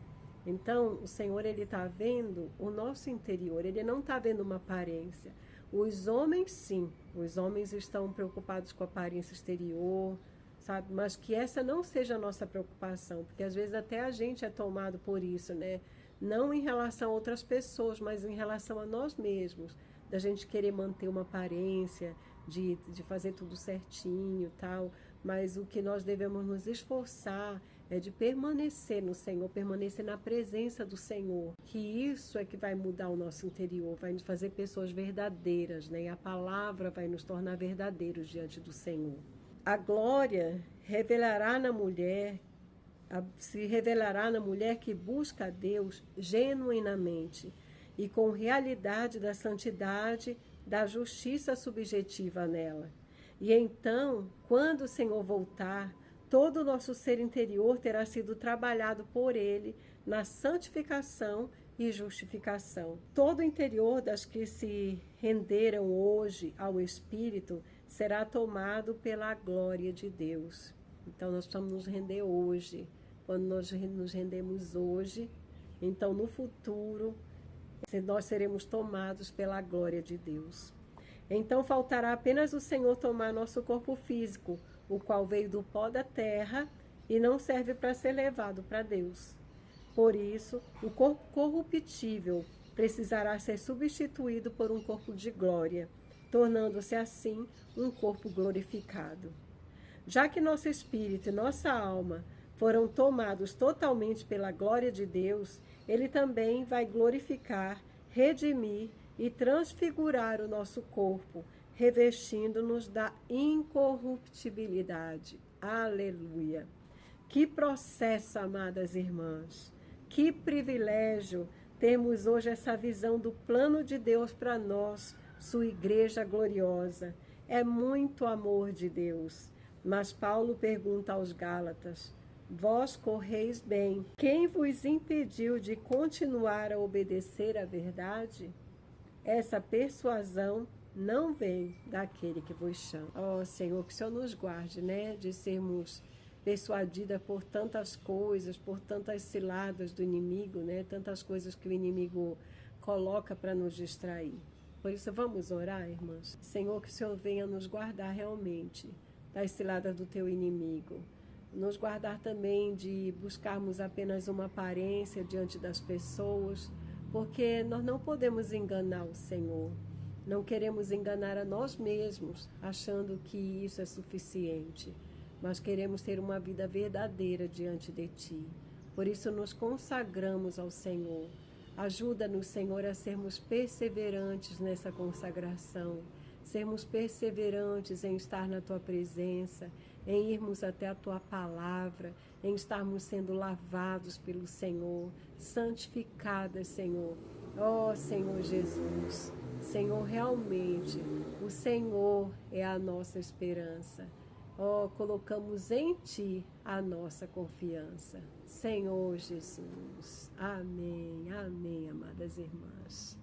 Então, o Senhor, ele está vendo o nosso interior, ele não está vendo uma aparência. Os homens, sim, os homens estão preocupados com a aparência exterior, sabe? Mas que essa não seja a nossa preocupação, porque às vezes até a gente é tomado por isso, né? Não em relação a outras pessoas, mas em relação a nós mesmos, da gente querer manter uma aparência, de fazer tudo certinho e tal, mas o que nós devemos nos esforçar é de permanecer no Senhor, permanecer na presença do Senhor, que isso é que vai mudar o nosso interior, vai nos fazer pessoas verdadeiras, né? E a palavra vai nos tornar verdadeiros diante do Senhor. A glória se revelará na mulher que busca a Deus genuinamente e com realidade da santidade, da justiça subjetiva nela. E então, quando o Senhor voltar, todo o nosso ser interior terá sido trabalhado por Ele na santificação e justificação. Todo o interior das que se renderam hoje ao Espírito será tomado pela glória de Deus. Então, nós precisamos nos render hoje. Quando nós nos rendemos hoje, então, no futuro, nós seremos tomados pela glória de Deus. Então, faltará apenas o Senhor tomar nosso corpo físico, o qual veio do pó da terra e não serve para ser levado para Deus. Por isso, o corpo corruptível precisará ser substituído por um corpo de glória, tornando-se assim um corpo glorificado. Já que nosso espírito e nossa alma foram tomados totalmente pela glória de Deus, Ele também vai glorificar, redimir e transfigurar o nosso corpo, revestindo-nos da incorruptibilidade. Aleluia! Que processo, amadas irmãs! Que privilégio termos hoje essa visão do plano de Deus para nós, sua igreja gloriosa. É muito amor de Deus. Mas Paulo pergunta aos Gálatas, vós correis bem. Quem vos impediu de continuar a obedecer à verdade? Essa persuasão não vem daquele que vos chama. Ó Senhor, que o Senhor nos guarde, né? De sermos persuadidas por tantas coisas, por tantas ciladas do inimigo, né? Tantas coisas que o inimigo coloca para nos distrair. Por isso, vamos orar, irmãs? Senhor, que o Senhor venha nos guardar realmente das ciladas do teu inimigo. Nos guardar também de buscarmos apenas uma aparência diante das pessoas, porque nós não podemos enganar o Senhor. Não queremos enganar a nós mesmos, achando que isso é suficiente, mas queremos ter uma vida verdadeira diante de Ti. Por isso nos consagramos ao Senhor. Ajuda-nos, Senhor, a sermos perseverantes nessa consagração, sermos perseverantes em estar na Tua presença, em irmos até a Tua palavra, em estarmos sendo lavados pelo Senhor, santificadas, Senhor. Ó Senhor Jesus, Senhor, realmente, o Senhor é a nossa esperança. Ó, colocamos em Ti a nossa confiança. Senhor Jesus. Amém, amém, amadas irmãs.